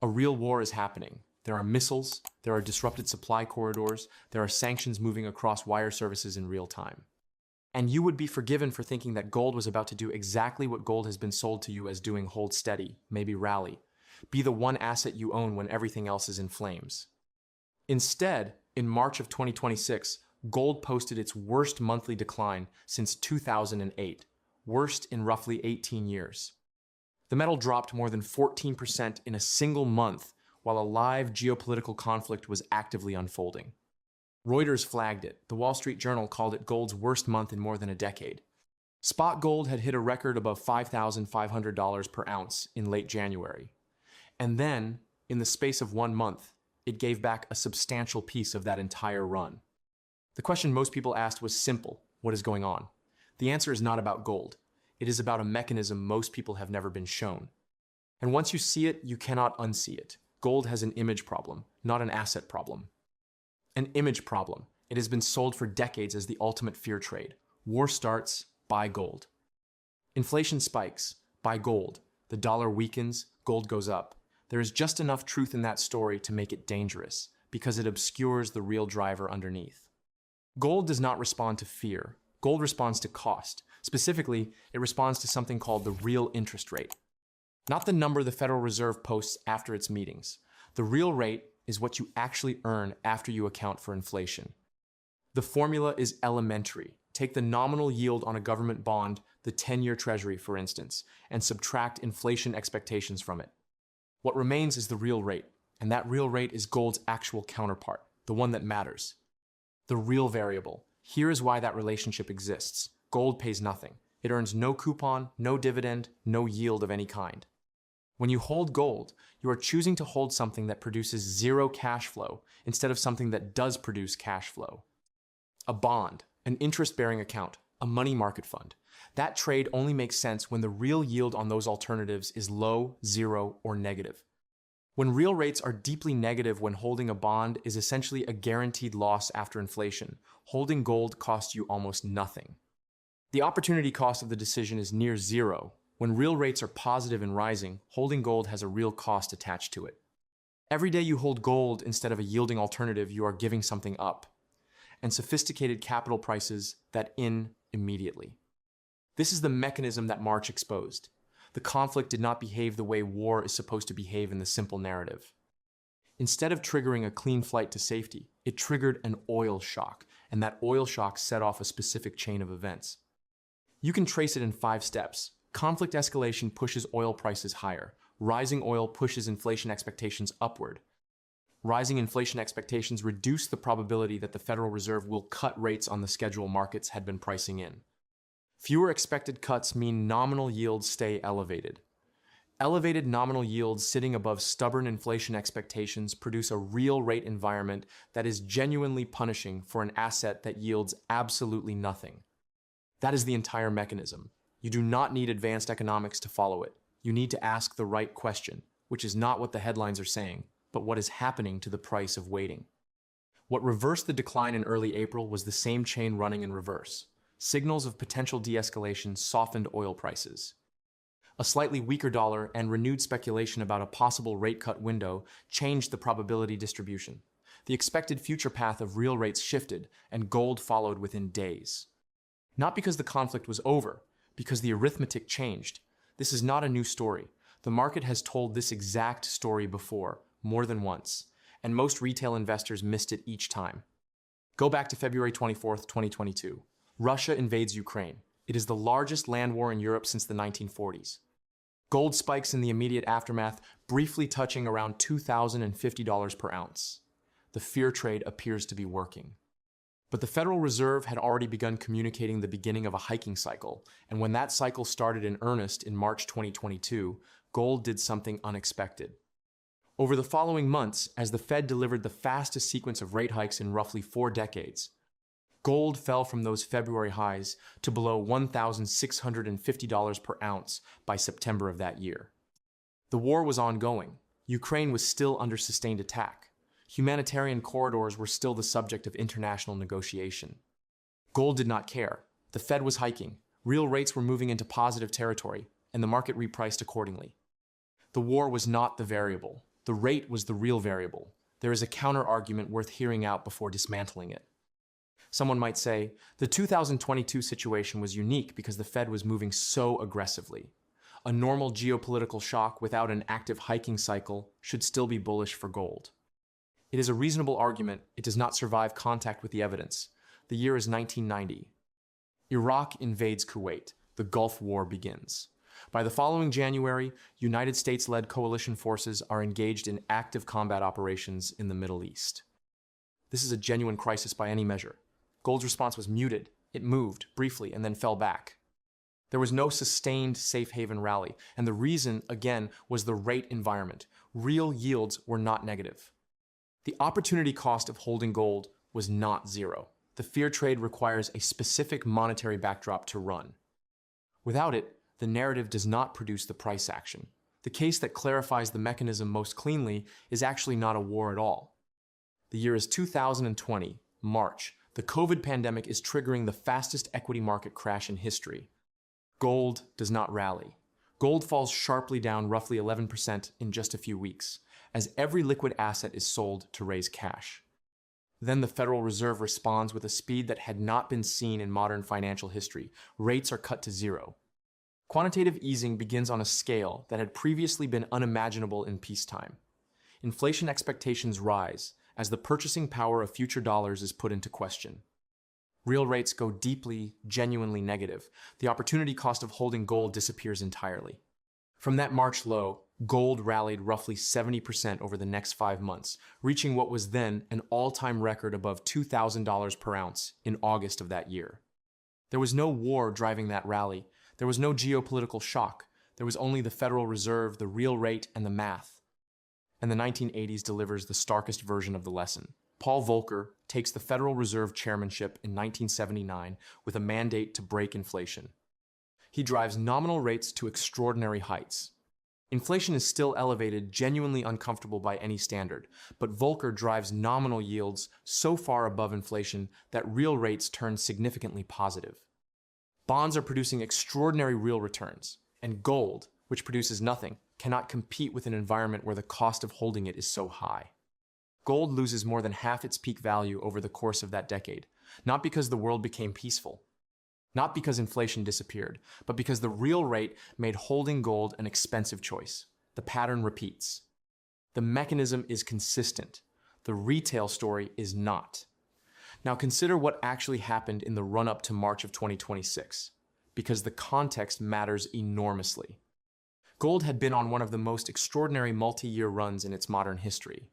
A real war is happening. There are missiles, there are disrupted supply corridors, there are sanctions moving across wire services in real time. And you would be forgiven for thinking that gold was about to do exactly what gold has been sold to you as doing: hold steady, maybe rally. Be the one asset you own when everything else is in flames. Instead, in March of 2026, gold posted its worst monthly decline since 2008, worst in roughly 18 years. The metal dropped more than 14% in a single month while a live geopolitical conflict was actively unfolding. Reuters flagged it. The Wall Street Journal called it gold's worst month in more than a decade. Spot gold had hit a record above $5,500 per ounce in late January. And then, in the space of 1 month, it gave back a substantial piece of that entire run. The question most people asked was simple: what is going on? The answer is not about gold. It is about a mechanism most people have never been shown. And once you see it, you cannot unsee it. Gold has an image problem, not an asset problem. An image problem. It has been sold for decades as the ultimate fear trade. War starts, buy gold. Inflation spikes, buy gold. The dollar weakens, gold goes up. There is just enough truth in that story to make it dangerous, because it obscures the real driver underneath. Gold does not respond to fear. Gold responds to cost. Specifically, it responds to something called the real interest rate. Not the number the Federal Reserve posts after its meetings. The real rate is what you actually earn after you account for inflation. The formula is elementary. Take the nominal yield on a government bond, the 10-year Treasury, for instance, and subtract inflation expectations from it. What remains is the real rate, and that real rate is gold's actual counterpart, the one that matters. The real variable. Here is why that relationship exists. Gold pays nothing. It earns no coupon, no dividend, no yield of any kind. When you hold gold, you are choosing to hold something that produces zero cash flow instead of something that does produce cash flow. A bond, an interest-bearing account, a money market fund. That trade only makes sense when the real yield on those alternatives is low, zero, or negative. When real rates are deeply negative when holding a bond is essentially a guaranteed loss after inflation, holding gold costs you almost nothing. The opportunity cost of the decision is near zero. When real rates are positive and rising, holding gold has a real cost attached to it. Every day you hold gold instead of a yielding alternative, you are giving something up. And sophisticated capital prices that in immediately. This is the mechanism that March exposed. The conflict did not behave the way war is supposed to behave in the simple narrative. Instead of triggering a clean flight to safety, it triggered an oil shock, and that oil shock set off a specific chain of events. You can trace it in 5 steps. Conflict escalation pushes oil prices higher. Rising oil pushes inflation expectations upward. Rising inflation expectations reduce the probability that the Federal Reserve will cut rates on the schedule markets had been pricing in. Fewer expected cuts mean nominal yields stay elevated. Elevated nominal yields sitting above stubborn inflation expectations produce a real rate environment that is genuinely punishing for an asset that yields absolutely nothing. That is the entire mechanism. You do not need advanced economics to follow it. You need to ask the right question, which is not what the headlines are saying, but what is happening to the price of waiting. What reversed the decline in early April was the same chain running in reverse. Signals of potential de-escalation softened oil prices. A slightly weaker dollar and renewed speculation about a possible rate cut window changed the probability distribution. The expected future path of real rates shifted, and gold followed within days. Not because the conflict was over, because the arithmetic changed. This is not a new story. The market has told this exact story before, more than once, and most retail investors missed it each time. Go back to February 24th, 2022. Russia invades Ukraine. It is the largest land war in Europe since the 1940s. Gold spikes in the immediate aftermath, briefly touching around $2,050 per ounce. The fear trade appears to be working. But the Federal Reserve had already begun communicating the beginning of a hiking cycle, and when that cycle started in earnest in March 2022, gold did something unexpected. Over the following months, as the Fed delivered the fastest sequence of rate hikes in roughly 4 decades, gold fell from those February highs to below $1,650 per ounce by September of that year. The war was ongoing. Ukraine was still under sustained attack. Humanitarian corridors were still the subject of international negotiation. Gold did not care. The Fed was hiking. Real rates were moving into positive territory, and the market repriced accordingly. The war was not the variable. The rate was the real variable. There is a counter-argument worth hearing out before dismantling it. Someone might say, the 2022 situation was unique because the Fed was moving so aggressively. A normal geopolitical shock without an active hiking cycle should still be bullish for gold. It is a reasonable argument. It does not survive contact with the evidence. The year is 1990. Iraq invades Kuwait. The Gulf War begins. By the following January, United States-led coalition forces are engaged in active combat operations in the Middle East. This is a genuine crisis by any measure. Gold's response was muted. It moved briefly and then fell back. There was no sustained safe haven rally, and the reason, again, was the rate environment. Real yields were not negative. The opportunity cost of holding gold was not zero. The fear trade requires a specific monetary backdrop to run. Without it, the narrative does not produce the price action. The case that clarifies the mechanism most cleanly is actually not a war at all. The year is 2020, March. The COVID pandemic is triggering the fastest equity market crash in history. Gold does not rally. Gold falls sharply down roughly 11% in just a few weeks, as every liquid asset is sold to raise cash. Then the Federal Reserve responds with a speed that had not been seen in modern financial history. Rates are cut to zero. Quantitative easing begins on a scale that had previously been unimaginable in peacetime. Inflation expectations rise as the purchasing power of future dollars is put into question. Real rates go deeply, genuinely negative. The opportunity cost of holding gold disappears entirely. From that March low, gold rallied roughly 70% over the next 5 months, reaching what was then an all-time record above $2,000 per ounce in August of that year. There was no war driving that rally. There was no geopolitical shock. There was only the Federal Reserve, the real rate, and the math. And the 1980s delivers the starkest version of the lesson. Paul Volcker takes the Federal Reserve chairmanship in 1979 with a mandate to break inflation. He drives nominal rates to extraordinary heights. Inflation is still elevated, genuinely uncomfortable by any standard, but Volcker drives nominal yields so far above inflation that real rates turn significantly positive. Bonds are producing extraordinary real returns, and gold, which produces nothing, cannot compete with an environment where the cost of holding it is so high. Gold loses more than half its peak value over the course of that decade, not because the world became peaceful, not because inflation disappeared, but because the real rate made holding gold an expensive choice. The pattern repeats. The mechanism is consistent. The retail story is not. Now consider what actually happened in the run-up to March of 2026, because the context matters enormously. Gold had been on one of the most extraordinary multi-year runs in its modern history.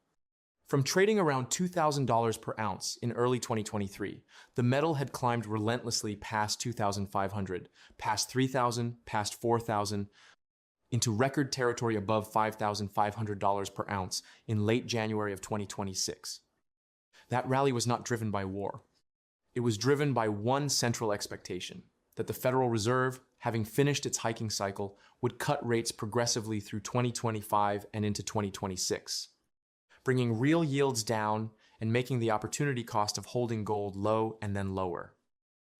From trading around $2,000 per ounce in early 2023, the metal had climbed relentlessly past 2,500, past 3,000, past 4,000, into record territory above $5,500 per ounce in late January of 2026. That rally was not driven by war. It was driven by one central expectation, that the Federal Reserve, having finished its hiking cycle, would cut rates progressively through 2025 and into 2026. Bringing real yields down and making the opportunity cost of holding gold low and then lower.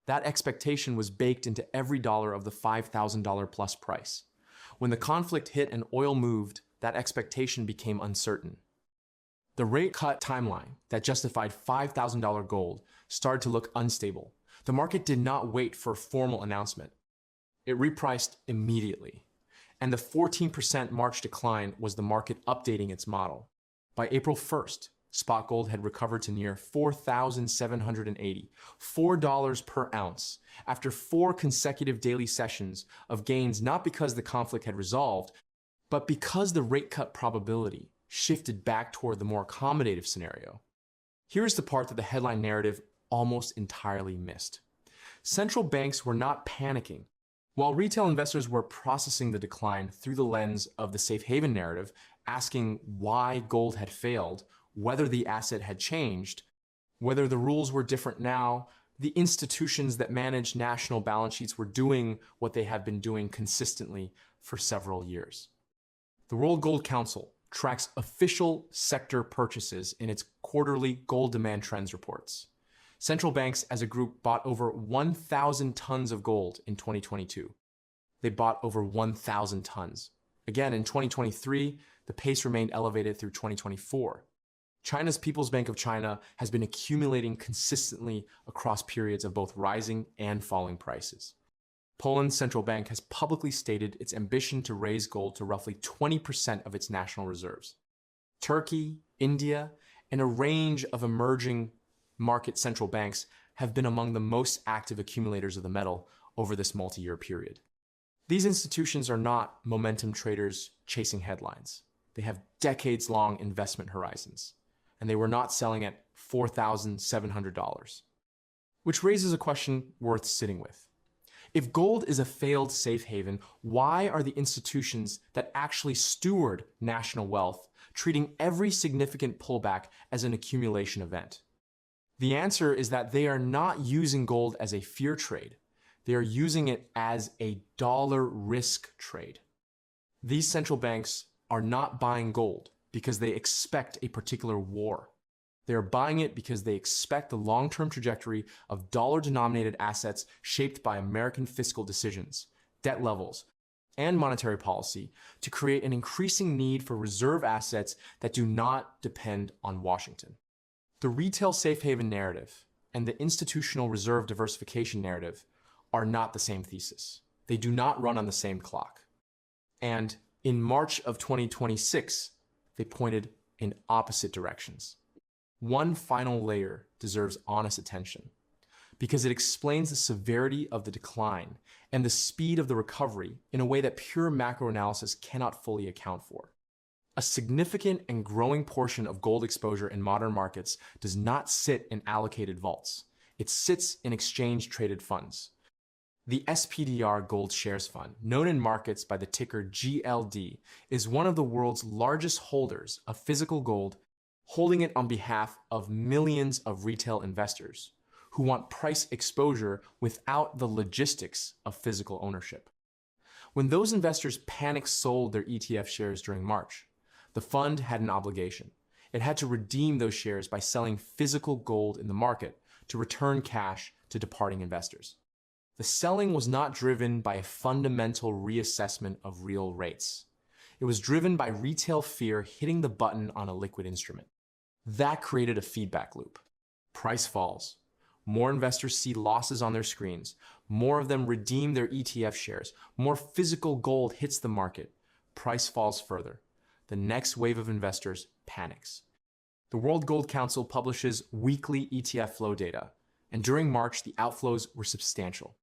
That expectation was baked into every dollar of the $5,000 plus price. When the conflict hit and oil moved, that expectation became uncertain. The rate cut timeline that justified $5,000 gold started to look unstable. The market did not wait for a formal announcement. It repriced immediately. And the 14% March decline was the market updating its model. By April 1st, spot gold had recovered to near $4,780, $4 per ounce, after 4 consecutive daily sessions of gains, not because the conflict had resolved, but because the rate cut probability shifted back toward the more accommodative scenario. Here's the part that the headline narrative almost entirely missed. Central banks were not panicking. While retail investors were processing the decline through the lens of the safe haven narrative, asking why gold had failed, whether the asset had changed, whether the rules were different now, the institutions that manage national balance sheets were doing what they have been doing consistently for several years. The World Gold Council tracks official sector purchases in its quarterly gold demand trends reports. Central banks as a group bought over 1,000 tons of gold in 2022. They bought over 1,000 tons. Again, in 2023, the pace remained elevated through 2024. China's People's Bank of China has been accumulating consistently across periods of both rising and falling prices. Poland's central bank has publicly stated its ambition to raise gold to roughly 20% of its national reserves. Turkey, India, and a range of emerging market central banks have been among the most active accumulators of the metal over this multi-year period. These institutions are not momentum traders chasing headlines. They have decades-long investment horizons, and they were not selling at $4,700. Which raises a question worth sitting with. If gold is a failed safe haven, why are the institutions that actually steward national wealth treating every significant pullback as an accumulation event? The answer is that they are not using gold as a fear trade. They are using it as a dollar risk trade. These central banks are not buying gold because they expect a particular war. They are buying it because they expect the long-term trajectory of dollar-denominated assets shaped by American fiscal decisions, debt levels, and monetary policy to create an increasing need for reserve assets that do not depend on Washington. The retail safe haven narrative and the institutional reserve diversification narrative are not the same thesis. They do not run on the same clock. And in March of 2026, they pointed in opposite directions. One final layer deserves honest attention because it explains the severity of the decline and the speed of the recovery in a way that pure macro analysis cannot fully account for. A significant and growing portion of gold exposure in modern markets does not sit in allocated vaults. It sits in exchange-traded funds. The SPDR Gold Shares Fund, known in markets by the ticker GLD, is one of the world's largest holders of physical gold, holding it on behalf of millions of retail investors who want price exposure without the logistics of physical ownership. When those investors panic sold their ETF shares during March, the fund had an obligation. It had to redeem those shares by selling physical gold in the market to return cash to departing investors. The selling was not driven by a fundamental reassessment of real rates. It was driven by retail fear hitting the button on a liquid instrument. That created a feedback loop. Price falls. More investors see losses on their screens. More of them redeem their ETF shares. More physical gold hits the market. Price falls further. The next wave of investors panics. The World Gold Council publishes weekly ETF flow data, and during March, the outflows were substantial.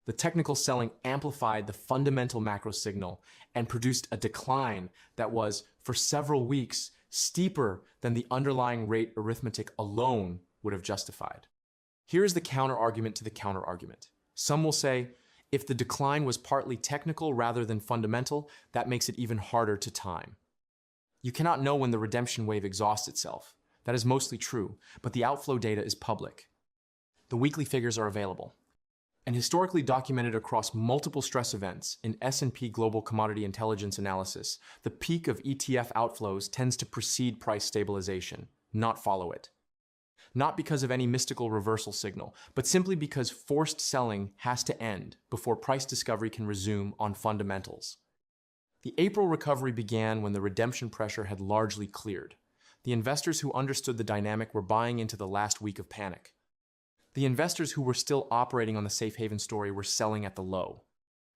The technical selling amplified the fundamental macro signal and produced a decline that was, for several weeks, steeper than the underlying rate arithmetic alone would have justified. Here is the counter-argument to the counter-argument. Some will say, if the decline was partly technical rather than fundamental, that makes it even harder to time. You cannot know when the redemption wave exhausts itself. That is mostly true, but the outflow data is public. The weekly figures are available. And historically documented across multiple stress events in S&P Global Commodity Intelligence Analysis, the peak of ETF outflows tends to precede price stabilization, not follow it. Not because of any mystical reversal signal, but simply because forced selling has to end before price discovery can resume on fundamentals. The April recovery began when the redemption pressure had largely cleared. The investors who understood the dynamic were buying into the last week of panic. The investors who were still operating on the safe haven story were selling at the low.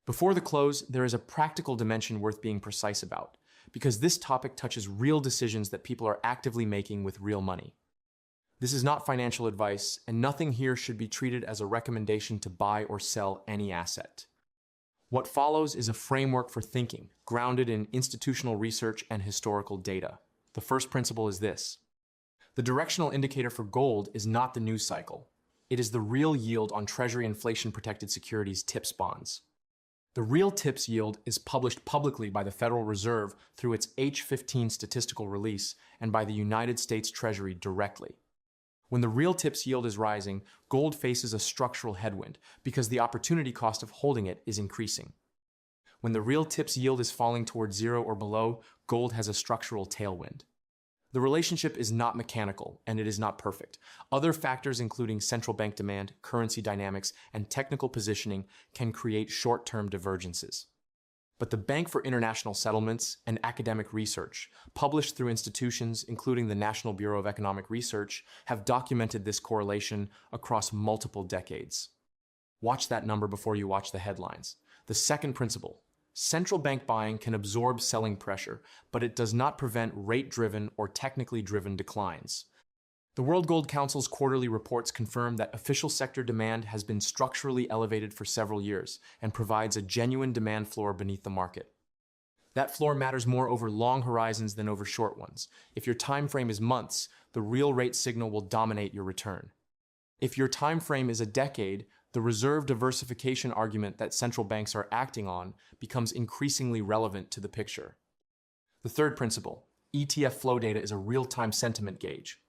Before the close, there is a practical dimension worth being precise about, because this topic touches real decisions that people are actively making with real money. This is not financial advice, and nothing here should be treated as a recommendation to buy or sell any asset. What follows is a framework for thinking, grounded in institutional research and historical data. The first principle is this. The directional indicator for gold is not the news cycle. It is the real yield on Treasury inflation-protected securities TIPS bonds. The real TIPS yield is published publicly by the Federal Reserve through its H15 statistical release and by the United States Treasury directly. When the real TIPS yield is rising, gold faces a structural headwind because the opportunity cost of holding it is increasing. When the real TIPS yield is falling towards zero or below, gold has a structural tailwind. The relationship is not mechanical, and it is not perfect. Other factors, including central bank demand, currency dynamics, and technical positioning, can create short-term divergences. But the Bank for International Settlements and Academic Research, published through institutions including the National Bureau of Economic Research, have documented this correlation across multiple decades. Watch that number before you watch the headlines. The second principle: central bank buying can absorb selling pressure, but it does not prevent rate-driven or technically driven declines. The World Gold Council's quarterly reports confirm that official sector demand has been structurally elevated for several years and provides a genuine demand floor beneath the market. That floor matters more over long horizons than over short ones. If your time frame is months, the real rate signal will dominate your return. If your time frame is a decade, the reserve diversification argument that central banks are acting on becomes increasingly relevant to the picture. The third principle: ETF flow data is a real-time sentiment gauge.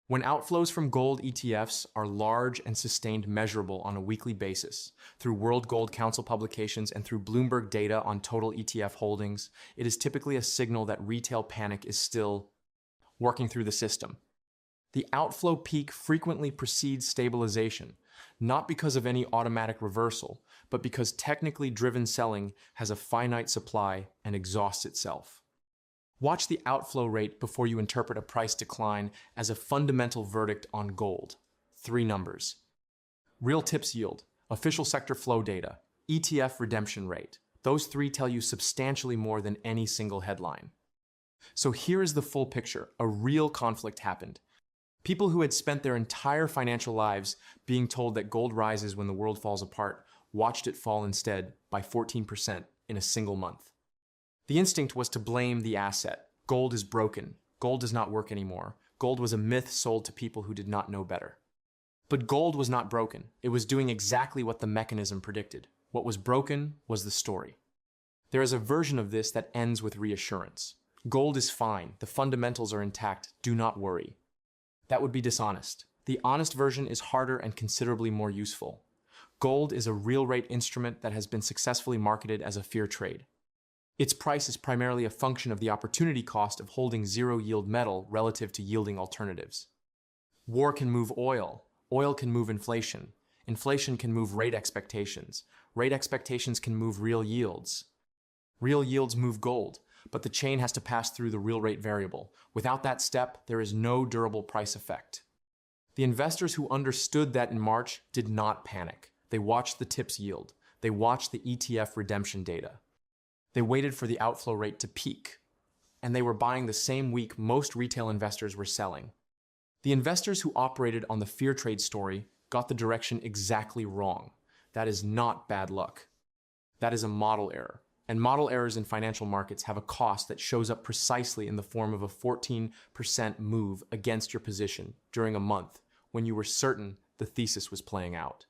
When outflows from gold ETFs are large and sustained, measurable on a weekly basis, through World Gold Council publications and through Bloomberg data on total ETF holdings, it is typically a signal that retail panic is still working through the system. The outflow peak frequently precedes stabilization, not because of any automatic reversal, but because technically driven selling has a finite supply and exhausts itself. Watch the outflow rate before you interpret a price decline as a fundamental verdict on gold. 3 numbers: real TIPS yield, official sector flow data, ETF redemption rate. Those 3 tell you substantially more than any single headline. So here is the full picture. A real conflict happened. People who had spent their entire financial lives being told that gold rises when the world falls apart watched it fall instead by 14% in a single month. The instinct was to blame the asset. Gold is broken. Gold does not work anymore. Gold was a myth sold to people who did not know better. But gold was not broken. It was doing exactly what the mechanism predicted. What was broken was the story. There is a version of this that ends with reassurance. Gold is fine. The fundamentals are intact. Do not worry. That would be dishonest. The honest version is harder and considerably more useful. Gold is a real rate instrument that has been successfully marketed as a fear trade. Its price is primarily a function of the opportunity cost of holding zero-yield metal relative to yielding alternatives. War can move oil. Oil can move inflation. Inflation can move rate expectations. Rate expectations can move real yields. Real yields move gold, but the chain has to pass through the real rate variable. Without that step, there is no durable price effect. The investors who understood that in March did not panic. They watched the TIPS yield. They watched the ETF redemption data. They waited for the outflow rate to peak, and they were buying the same week most retail investors were selling. The investors who operated on the fear trade story got the direction exactly wrong. That is not bad luck. That is a model error. And model errors in financial markets have a cost that shows up precisely in the form of a 14% move against your position during a month when you were certain the thesis was playing out.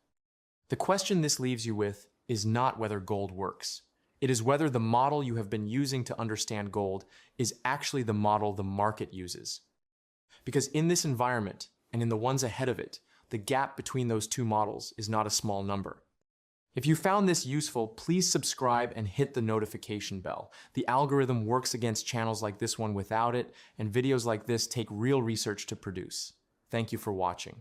The question this leaves you with is not whether gold works. It is whether the model you have been using to understand gold is actually the model the market uses. Because in this environment, and in the ones ahead of it, the gap between those 2 models is not a small number. If you found this useful, please subscribe and hit the notification bell. The algorithm works against channels like this one without it, and videos like this take real research to produce. Thank you for watching.